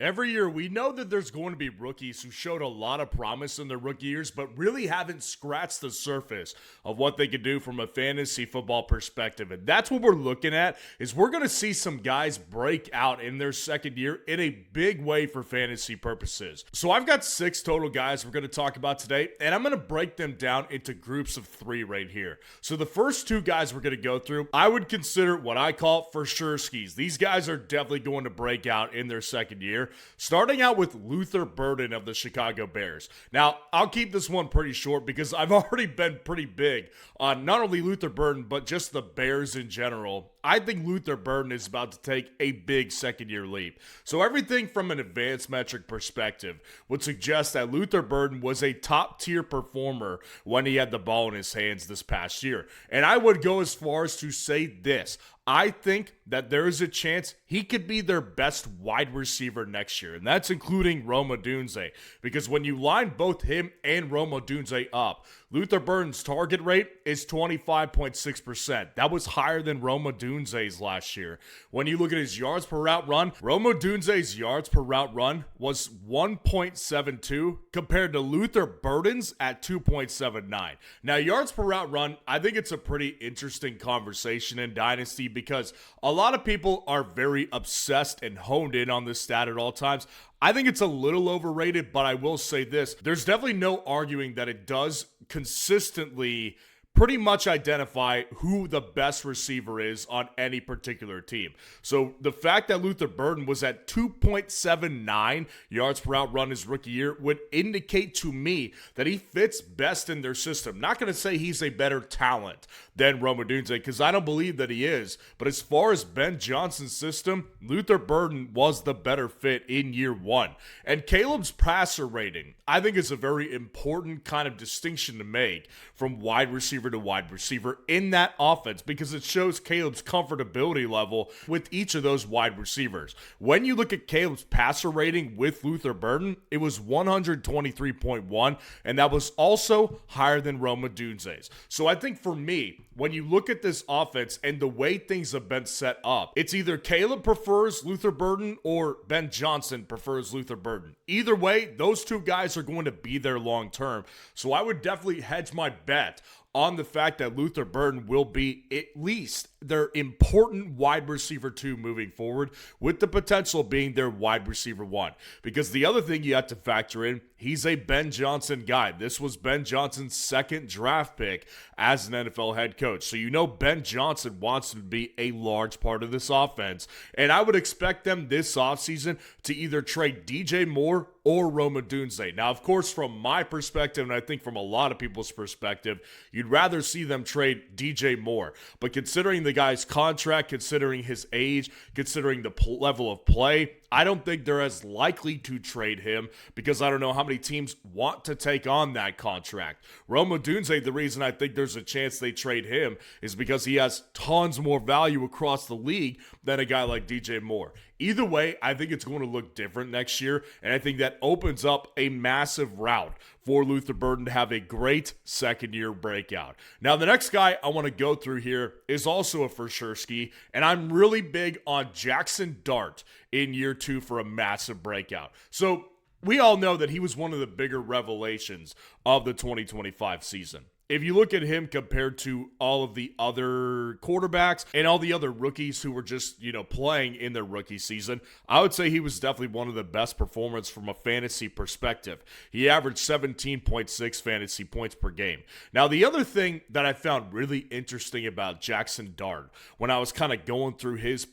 Every year, we know that there's going to be rookies who showed a lot of promise in their rookie years, but really haven't scratched the surface of what they could do from a fantasy football perspective. And that's what we're looking at, is we're going to see some guys break out in their second year in a big way for fantasy purposes. So I've got 6 total guys we're going to talk about today, and I'm going to break them down into groups of 3 right here. So the first 2 guys we're going to go through, I would consider what I call for sure skis. These guys are definitely going to break out in their second year. Starting out with Luther Burden of the Chicago Bears. Now, I'll keep this one pretty short because I've already been pretty big on not only Luther Burden, but just the Bears in general. I think Luther Burden is about to take a big second-year leap. So everything from an advanced metric perspective would suggest that Luther Burden was a top-tier performer when he had the ball in his hands this past year. And I would go as far as to say this. I think that there is a chance he could be their best wide receiver next year, and that's including Rome Odunze. Because when you line both him and Rome Odunze up, Luther Burden's target rate is 25.6%. That was higher than Rome Odunze's last year. When you look at his yards per route run, Rome Odunze's yards per route run was 1.72 compared to Luther Burden's at 2.79. Now, yards per route run, I think it's a pretty interesting conversation in Dynasty because a lot of people are very obsessed and honed in on this stat at all times. I think it's a little overrated, but I will say this. There's definitely no arguing that it does consistently pretty much identify who the best receiver is on any particular team. So the fact that Luther Burden was at 2.79 yards per route run his rookie year would indicate to me that he fits best in their system. Not going to say he's a better talent than Rome Odunze, because I don't believe that he is. But as far as Ben Johnson's system, Luther Burden was the better fit in year 1. And Caleb's passer rating, I think, is a very important kind of distinction to make from wide receiver to wide receiver in that offense, because it shows Caleb's comfortability level with each of those wide receivers. When you look at Caleb's passer rating with Luther Burden, it was 123.1, and that was also higher than Rome Odunze's. So I think for me, when you look at this offense and the way things have been set up, it's either Caleb prefers Luther Burden or Ben Johnson prefers Luther Burden. Either way, those 2 guys are going to be there long term. So I would definitely hedge my bet on the fact that Luther Burden will be at least their important wide receiver 2 moving forward, with the potential being their wide receiver 1. Because the other thing you have to factor in, he's a Ben Johnson guy. This was Ben Johnson's 2nd draft pick as an NFL head coach. So you know Ben Johnson wants to be a large part of this offense. And I would expect them this offseason to either trade DJ Moore or Rome Odunze. Now, of course, from my perspective, and I think from a lot of people's perspective, you'd rather see them trade DJ Moore. But considering the guy's contract, considering his age, considering the level of play, I don't think they're as likely to trade him because I don't know how many teams want to take on that contract. Rome Odunze, the reason I think there's a chance they trade him is because he has tons more value across the league than a guy like DJ Moore. Either way, I think it's going to look different next year, and I think that opens up a massive route for Luther Burden to have a great second-year breakout. Now, the next guy I want to go through here is also a for sure ski, and I'm really big on Jackson Dart in year 2 for a massive breakout. So we all know that he was one of the bigger revelations of the 2025 season. If you look at him compared to all of the other quarterbacks and all the other rookies who were just, playing in their rookie season, I would say he was definitely one of the best performers from a fantasy perspective. He averaged 17.6 fantasy points per game. Now, the other thing that I found really interesting about Jackson Dart when I was kind of going through his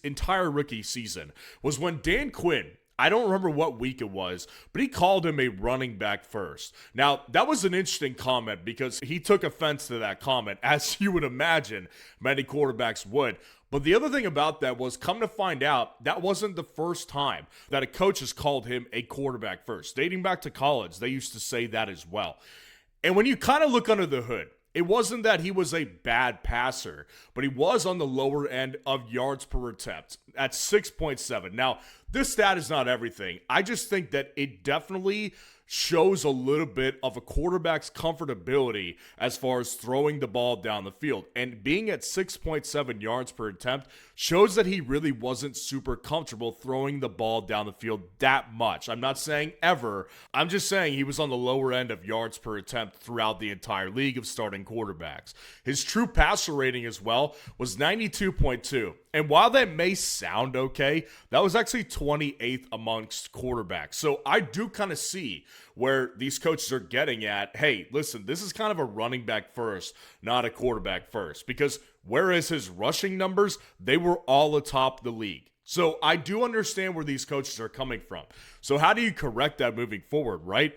entire rookie season was when Dan Quinn, I don't remember what week it was, but he called him a running back first. Now, that was an interesting comment because he took offense to that comment, as you would imagine many quarterbacks would. But the other thing about that was, come to find out, that wasn't the first time that a coach has called him a quarterback first. Dating back to college, they used to say that as well. And when you kind of look under the hood, it wasn't that he was a bad passer, but he was on the lower end of yards per attempt at 6.7. Now, this stat is not everything. I just think that it definitely shows a little bit of a quarterback's comfortability as far as throwing the ball down the field. And being at 6.7 yards per attempt shows that he really wasn't super comfortable throwing the ball down the field that much. I'm not saying ever. I'm just saying he was on the lower end of yards per attempt throughout the entire league of starting quarterbacks. His true passer rating as well was 92.2. And while that may sound okay, that was actually 28th amongst quarterbacks. So I do kind of see where these coaches are getting at, hey, listen, this is kind of a running back first, not a quarterback first. Because whereas his rushing numbers, they were all atop the league. So I do understand where these coaches are coming from. So how do you correct that moving forward, right?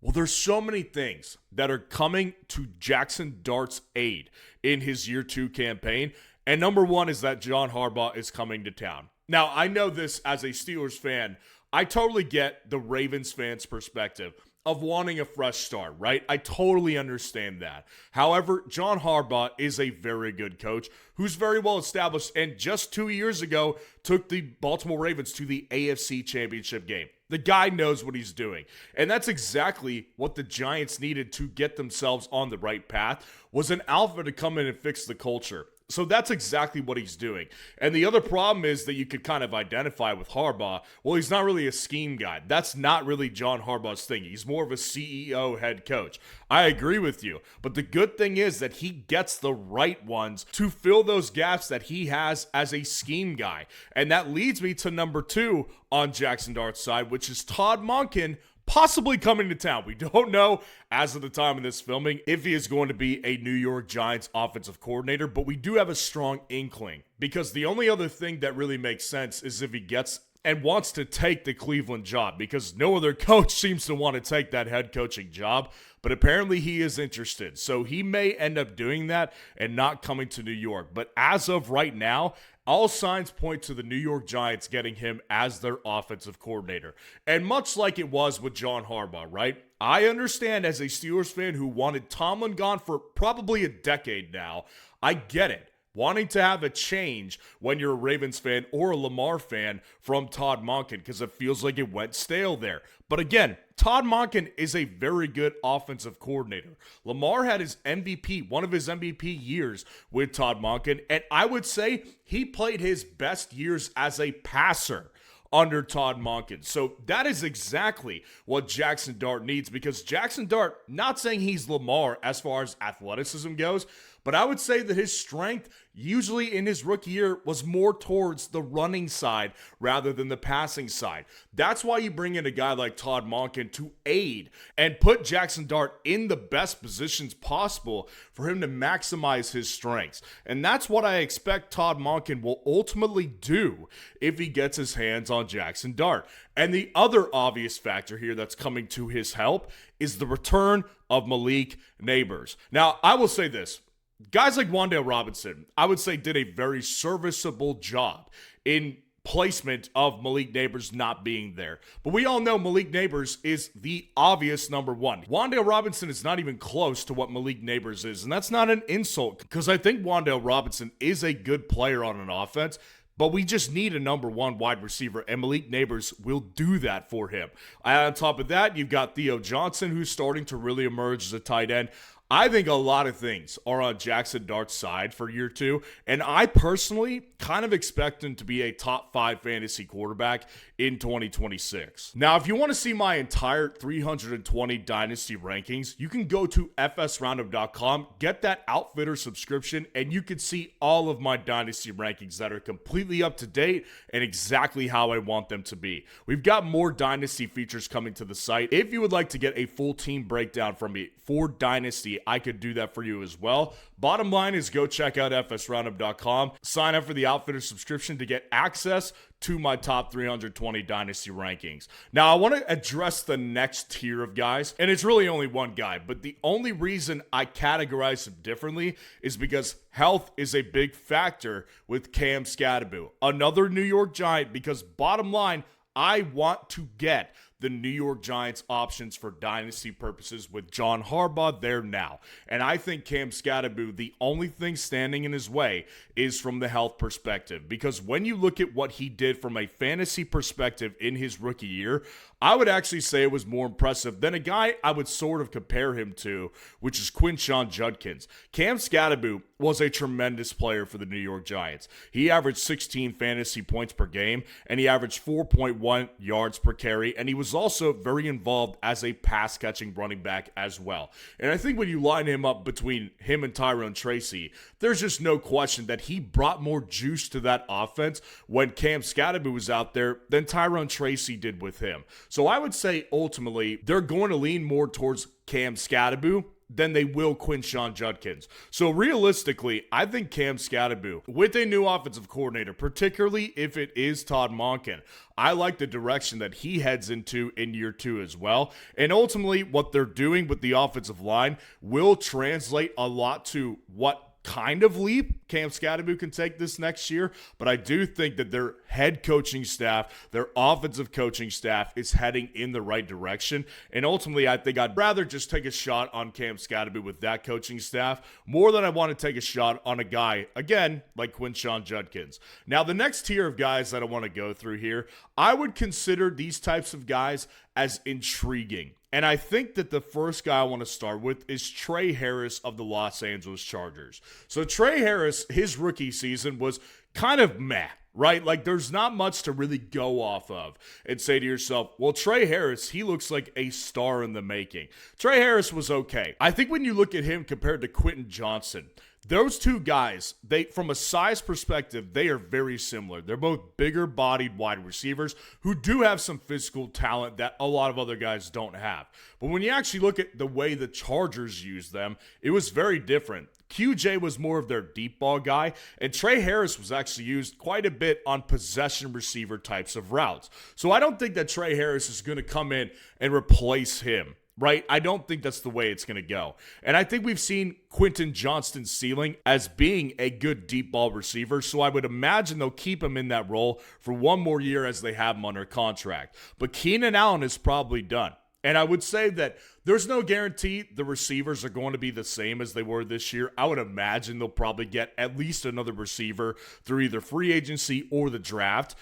Well, there's so many things that are coming to Jackson Dart's aid in his year 2 campaign. And number one is that John Harbaugh is coming to town. Now, I know this as a Steelers fan. I totally get the Ravens fans' perspective of wanting a fresh start, right? I totally understand that. However, John Harbaugh is a very good coach who's very well established and just 2 years ago took the Baltimore Ravens to the AFC Championship game. The guy knows what he's doing. And that's exactly what the Giants needed to get themselves on the right path, was an alpha to come in and fix the culture. So that's exactly what he's doing. And the other problem is that you could kind of identify with Harbaugh. Well, he's not really a scheme guy. That's not really John Harbaugh's thing. He's more of a CEO head coach. I agree with you. But the good thing is that he gets the right ones to fill those gaps that he has as a scheme guy. And that leads me to number 2 on Jackson Dart's side, which is Todd Monken, possibly coming to town. We don't know as of the time of this filming if he is going to be a New York Giants offensive coordinator, but we do have a strong inkling, because the only other thing that really makes sense is if he gets and wants to take the Cleveland job, because no other coach seems to want to take that head coaching job, but apparently he is interested. So he may end up doing that and not coming to New York. But as of right now, all signs point to the New York Giants getting him as their offensive coordinator. And much like it was with John Harbaugh, right? I understand as a Steelers fan who wanted Tomlin gone for probably a decade now, I get it. Wanting to have a change when you're a Ravens fan or a Lamar fan from Todd Monken, because it feels like it went stale there. But again, Todd Monken is a very good offensive coordinator. Lamar had his MVP, one of his MVP years with Todd Monken, and I would say he played his best years as a passer under Todd Monken. So that is exactly what Jackson Dart needs, because Jackson Dart, not saying he's Lamar as far as athleticism goes, but I would say that his strength usually in his rookie year was more towards the running side rather than the passing side. That's why you bring in a guy like Todd Monken to aid and put Jackson Dart in the best positions possible for him to maximize his strengths. And that's what I expect Todd Monken will ultimately do if he gets his hands on Jackson Dart. And the other obvious factor here that's coming to his help is the return of Malik Neighbors. Now, I will say this. Guys like Wan'Dale Robinson, I would say, did a very serviceable job in placement of Malik Neighbors not being there. But we all know Malik Neighbors is the obvious number one. Wan'Dale Robinson is not even close to what Malik Neighbors is, and that's not an insult, because I think Wan'Dale Robinson is a good player on an offense, but we just need a number one wide receiver, and Malik Neighbors will do that for him. On top of that, you've got Theo Johnson, who's starting to really emerge as a tight end. I think a lot of things are on Jackson Dart's side for year 2, and I personally kind of expect him to be a top 5 fantasy quarterback in 2026. Now, if you want to see my entire 320 Dynasty rankings, you can go to fsroundup.com, get that Outfitter subscription, and you can see all of my Dynasty rankings that are completely up to date and exactly how I want them to be. We've got more Dynasty features coming to the site. If you would like to get a full team breakdown from me for Dynasty, I could do that for you as well. Bottom line is go check out fsroundup.com, sign up for the Outfitter subscription to get access to my top 320 Dynasty rankings. Now, I want to address the next tier of guys, and it's really only one guy, but the only reason I categorize him differently is because health is a big factor with Cam Skattebo, another New York Giant, because bottom line, I want to get the New York Giants options for dynasty purposes with John Harbaugh there now. And I think Cam Skattebo, the only thing standing in his way is from the health perspective. Because when you look at what he did from a fantasy perspective in his rookie year, I would actually say it was more impressive than a guy I would sort of compare him to, which is Quinshon Judkins. Cam Skattebo was a tremendous player for the New York Giants. He averaged 16 fantasy points per game, and he averaged 4.1 yards per carry, and he was also very involved as a pass-catching running back as well. And I think when you line him up between him and Tyrone Tracy, there's just no question that he brought more juice to that offense when Cam Skattebo was out there than Tyrone Tracy did with him. So I would say ultimately they're going to lean more towards Cam Skattebo than they will Quinshon Judkins. So realistically, I think Cam Skattebo, with a new offensive coordinator, particularly if it is Todd Monken, I like the direction that he heads into in year 2 as well. And ultimately, what they're doing with the offensive line will translate a lot to what kind of leap Cam Skattebo can take this next year, but I do think that their head coaching staff, their offensive coaching staff is heading in the right direction, and ultimately I think I'd rather just take a shot on Cam Skattebo with that coaching staff more than I want to take a shot on a guy, again, like Quinshon Judkins. Now, the next tier of guys that I want to go through here, I would consider these types of guys as intriguing. And I think that the first guy I want to start with is Trey Harris of the Los Angeles Chargers. So Trey Harris, his rookie season was kind of meh, right? Like there's not much to really go off of and say to yourself, well, Trey Harris, he looks like a star in the making. Trey Harris was okay. I think when you look at him compared to Quentin Johnson, those two guys, from a size perspective, they are very similar. They're both bigger-bodied wide receivers who do have some physical talent that a lot of other guys don't have. But when you actually look at the way the Chargers used them, it was very different. QJ was more of their deep ball guy, and Trey Harris was actually used quite a bit on possession receiver types of routes. So I don't think that Trey Harris is going to come in and replace him. Right? I don't think that's the way it's going to go. And I think we've seen Quentin Johnston's ceiling as being a good deep ball receiver, so I would imagine they'll keep him in that role for one more year as they have him under contract. But Keenan Allen is probably done. And I would say that there's no guarantee the receivers are going to be the same as they were this year. I would imagine they'll probably get at least another receiver through either free agency or the draft.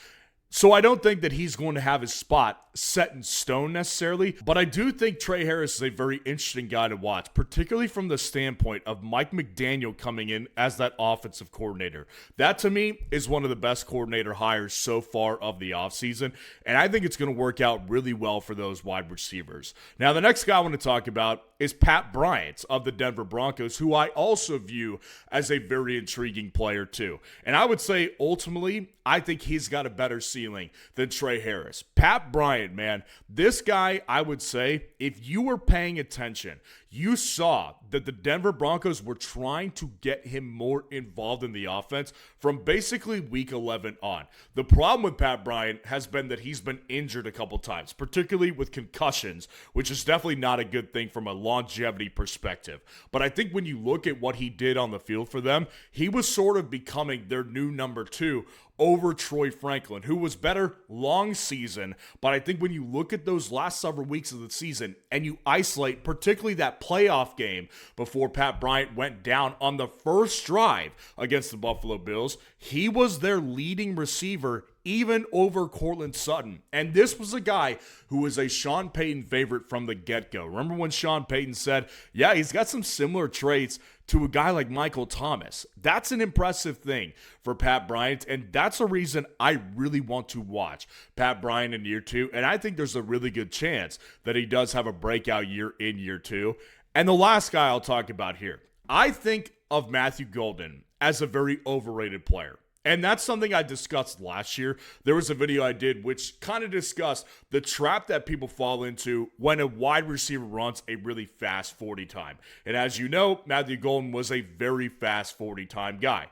So I don't think that he's going to have his spot set in stone necessarily, but I do think Trey Harris is a very interesting guy to watch, particularly from the standpoint of Mike McDaniel coming in as that offensive coordinator. That to me is one of the best coordinator hires so far of the offseason, and I think it's going to work out really well for those wide receivers. Now, the next guy I want to talk about is Pat Bryant of the Denver Broncos, who I also view as a very intriguing player too. And I would say ultimately, I think he's got a better ceiling than Trey Harris. Pat Bryant, man, this guy, I would say, if you were paying attention, you saw that the Denver Broncos were trying to get him more involved in the offense from basically week 11 on. The problem with Pat Bryant has been that he's been injured a couple times, particularly with concussions, which is definitely not a good thing from a longevity perspective. But I think when you look at what he did on the field for them, he was sort of becoming their new number 2 over Troy Franklin, who was better long season. But I think when you look at those last several weeks of the season and you isolate particularly that playoff game before Pat Bryant went down on the first drive against the Buffalo Bills, he was their leading receiver even over Cortland Sutton. And this was a guy who was a Sean Payton favorite from the get-go. Remember when Sean Payton said, yeah, he's got some similar traits to a guy like Michael Thomas. That's an impressive thing for Pat Bryant, and that's a reason I really want to watch Pat Bryant in year 2, and I think there's a really good chance that he does have a breakout year in year 2. And the last guy I'll talk about here, I think of Matthew Golden as a very overrated player. And that's something I discussed last year. There was a video I did which kind of discussed the trap that people fall into when a wide receiver runs a really fast 40 time. And as you know, Matthew Golden was a very fast 40 time guy.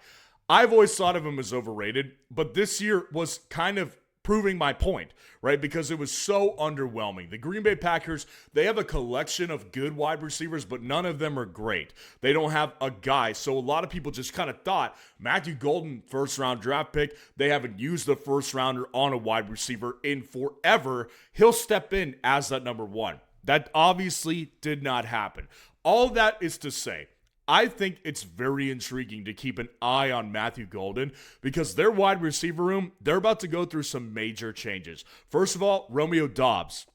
I've always thought of him as overrated, but this year was kind of proving my point, right? Because it was so underwhelming. The Green Bay Packers, they have a collection of good wide receivers, but none of them are great. They don't have a guy. So a lot of people just kind of thought Matthew Golden, first round draft pick, they haven't used the first rounder on a wide receiver in forever. He'll step in as that number one. That obviously did not happen. All that is to say, I think it's very intriguing to keep an eye on Matthew Golden because their wide receiver room, they're about to go through some major changes. First of all, Romeo Doubs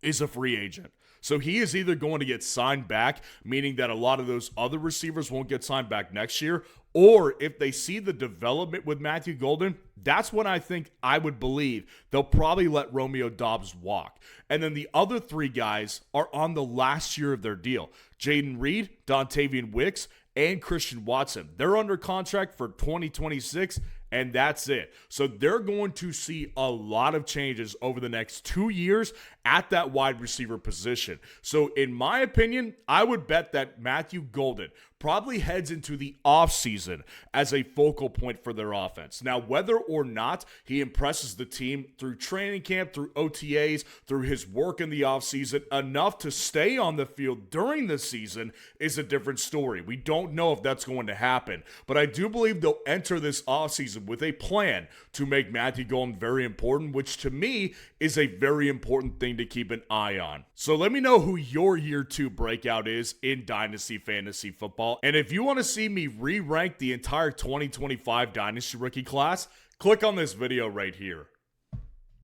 is a free agent. So he is either going to get signed back, meaning that a lot of those other receivers won't get signed back next year, or if they see the development with Matthew Golden, that's when I think I would believe they'll probably let Romeo Doubs walk. And then the other three guys are on the last year of their deal. Jaden Reed, Dontavian Wicks, and Christian Watson. They're under contract for 2026, and that's it. So they're going to see a lot of changes over the next 2 years at that wide receiver position. So in my opinion, I would bet that Matthew Golden probably heads into the offseason as a focal point for their offense. Now, whether or not he impresses the team through training camp, through OTAs, through his work in the offseason, enough to stay on the field during the season is a different story. We don't know if that's going to happen, but I do believe they'll enter this offseason with a plan to make Matthew Golden very important, which to me is a very important thing to keep an eye on. So let me know who your year 2 breakout is in Dynasty Fantasy Football. And if you want to see me re-rank the entire 2025 Dynasty rookie class, click on this video right here.